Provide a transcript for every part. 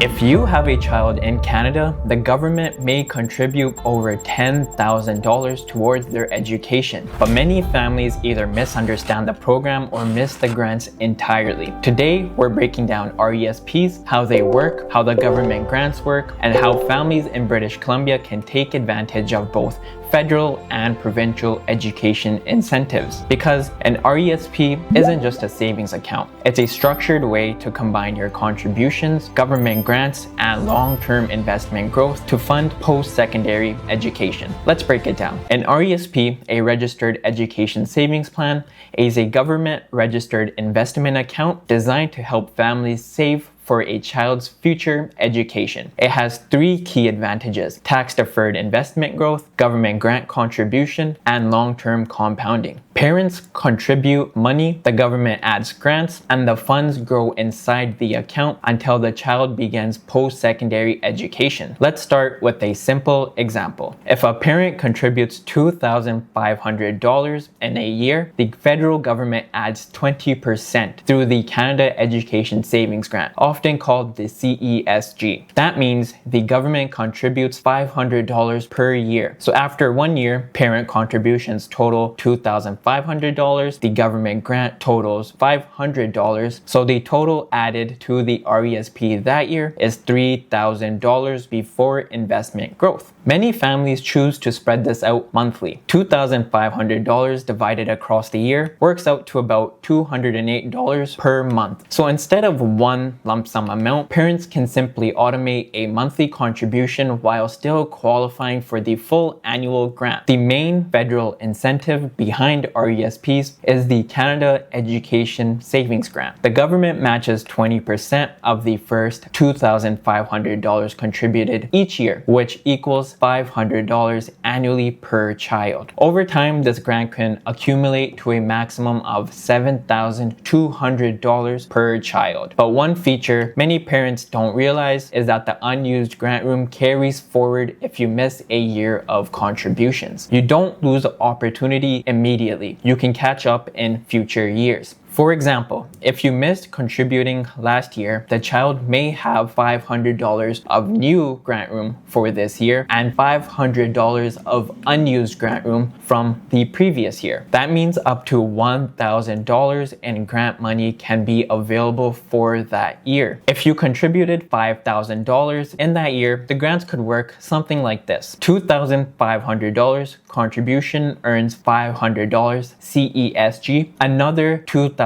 If you have a child in Canada, the government may contribute over $10,000 towards their education, but many families either misunderstand the program or miss the grants entirely. Today, we're breaking down RESPs, how they work, how the government grants work, and how families in British Columbia can take advantage of both federal and provincial education incentives. Because an RESP isn't just a savings account. It's a structured way to combine your contributions, government grants, and long-term investment growth to fund post-secondary education. Let's break it down. An RESP, a registered education savings plan, is a government-registered investment account designed to help families save for a child's future education. It has three key advantages: tax-deferred investment growth, government grant contribution, and long-term compounding. Parents contribute money, the government adds grants, and the funds grow inside the account until the child begins post-secondary education. Let's start with a simple example. If a parent contributes $2,500 in a year, the federal government adds 20% through the Canada Education Savings Grant, often called the CESG. That means the government contributes $500 per year. So after 1 year, parent contributions total $2,500, the government grant totals $500, so the total added to the RESP that year is $3,000 before investment growth. Many families choose to spread this out monthly. $2,500 divided across the year works out to about $208 per month. So instead of one lump sum amount, parents can simply automate a monthly contribution while still qualifying for the full annual grant. The main federal incentive behind RESPs is the Canada Education Savings Grant. The government matches 20% of the first $2,500 contributed each year, which equals $500 annually per child. Over time, this grant can accumulate to a maximum of $7,200 per child. But one feature many parents don't realize is that the unused grant room carries forward if you miss a year of contributions. You don't lose the opportunity immediately. You can catch up in future years. For example, if you missed contributing last year, the child may have $500 of new grant room for this year and $500 of unused grant room from the previous year. That means up to $1,000 in grant money can be available for that year. If you contributed $5,000 in that year, the grants could work something like this. $2,500 contribution earns $500 CESG, another $2,500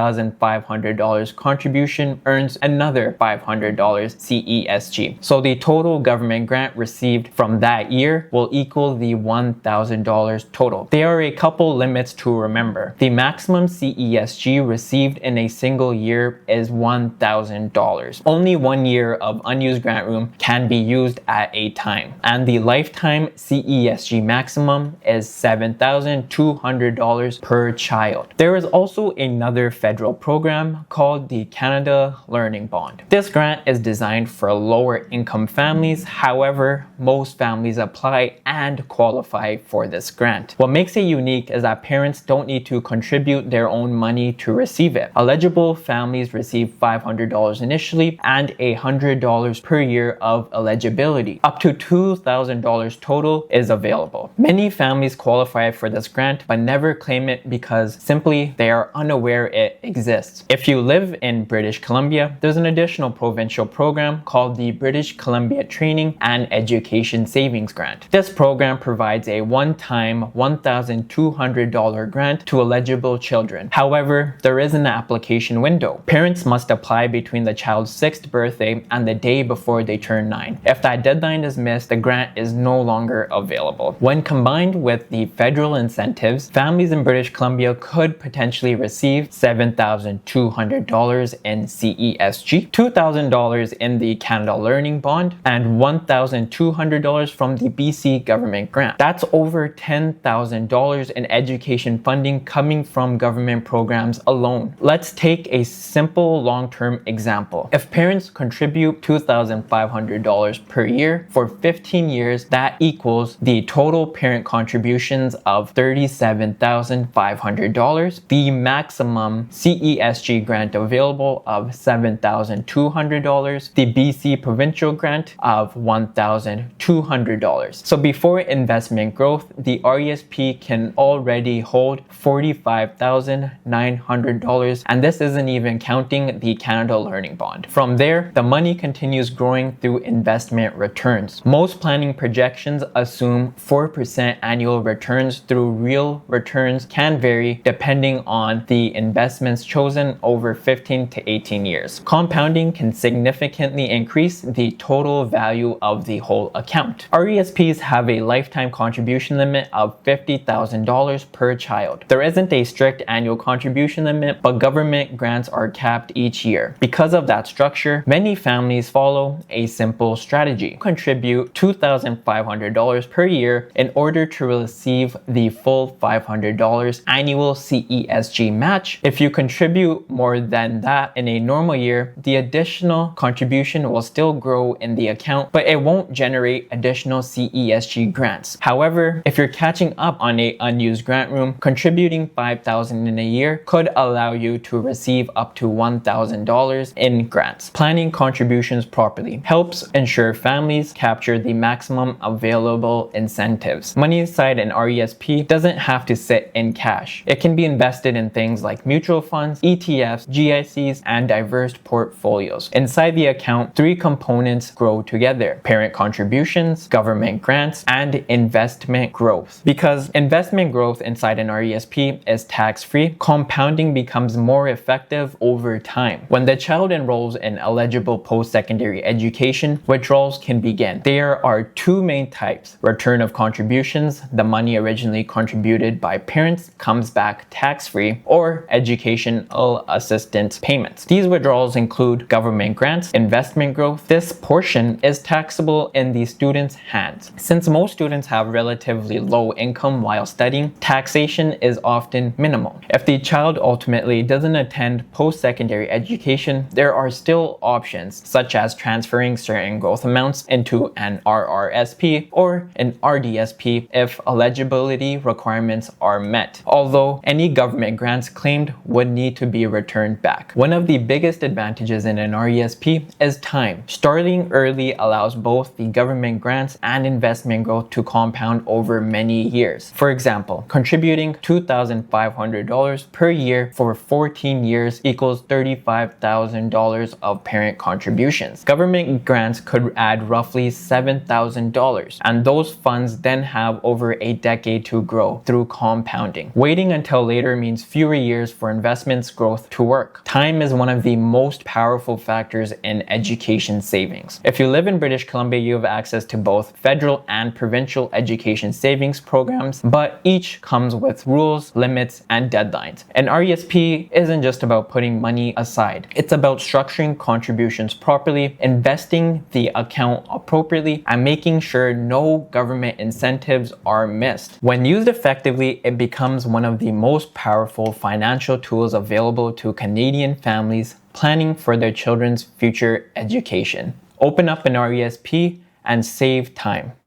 contribution earns another $500 CESG. So the total government grant received from that year will equal the $1,000 total. There are a couple limits to remember. The maximum CESG received in a single year is $1,000. Only 1 year of unused grant room can be used at a time, and the lifetime CESG maximum is $7,200 per child. There is also another federal program called the Canada Learning Bond. This grant is designed for lower income families. However, most families apply and qualify for this grant. What makes it unique is that parents don't need to contribute their own money to receive it. Eligible families receive $500 initially and $100 per year of eligibility. Up to $2,000 total is available. Many families qualify for this grant but never claim it because simply they are unaware it exists. If you live in British Columbia, there's an additional provincial program called the British Columbia Training and Education Savings Grant. This program provides a one-time $1,200 grant to eligible children. However, there is an application window. Parents must apply between the child's 6th birthday and the day before they turn 9. If that deadline is missed, the grant is no longer available. When combined with the federal incentives, families in British Columbia could potentially receive $7,200 in CESG, $2,000 in the Canada Learning Bond, and $1,200 from the BC government grant. That's over $10,000 in education funding coming from government programs alone. Let's take a simple long-term example. If parents contribute $2,500 per year for 15 years, that equals the total parent contributions of $37,500. The maximum CESG grant available of $7,200, the BC provincial grant of $1,200. So before investment growth, the RESP can already hold $45,900, and this isn't even counting the Canada Learning Bond. From there, the money continues growing through investment returns. Most planning projections assume 4% annual returns, through real returns can vary depending on the investments chosen over 15 to 18 years. Compounding can significantly increase the total value of the whole account. RESPs have a lifetime contribution limit of $50,000 per child. There isn't a strict annual contribution limit, but government grants are capped each year. Because of that structure, many families follow a simple strategy. Contribute $2,500 per year in order to receive the full $500 annual CESG match. If you contribute more than that in a normal year, the additional contribution will still grow in the account, but it won't generate additional CESG grants. However, if you're catching up on an unused grant room, contributing $5,000 in a year could allow you to receive up to $1,000 in grants. Planning contributions properly helps ensure families capture the maximum available incentives. Money inside an RESP doesn't have to sit in cash. It can be invested in things like mutual funds, ETFs, GICs, and diverse portfolios. Inside the account, three components grow together: parent contributions, government grants, and investment growth. Because investment growth inside an RESP is tax-free, compounding becomes more effective over time. When the child enrolls in eligible post-secondary education, withdrawals can begin. There are two main types: return of contributions, the money originally contributed by parents comes back tax-free, or educational assistance payments. These withdrawals include government grants, investment growth. This portion is taxable in the student's hands. Since most students have relatively low income while studying, taxation is often minimal. If the child ultimately doesn't attend post-secondary education, there are still options such as transferring certain growth amounts into an RRSP or an RDSP if eligibility requirements are met, although any government grants claimed would need to be returned back. One of the biggest advantages in an RESP is time. Starting early allows both the government grants and investment growth to compound over many years. For example, contributing $2,500 per year for 14 years equals $35,000 of parent contributions. Government grants could add roughly $7,000, and those funds then have over a decade to grow through compounding. Waiting until later means fewer years for investments growth to work. Time is one of the most powerful factors in education savings. If you live in British Columbia, you have access to both federal and provincial education savings programs, but each comes with rules, limits, and deadlines. An RESP isn't just about putting money aside. It's about structuring contributions properly, investing the account appropriately, and making sure no government incentives are missed. When used effectively, it becomes one of the most powerful financial tools available to Canadian families planning for their children's future education. Open up an RESP and save time.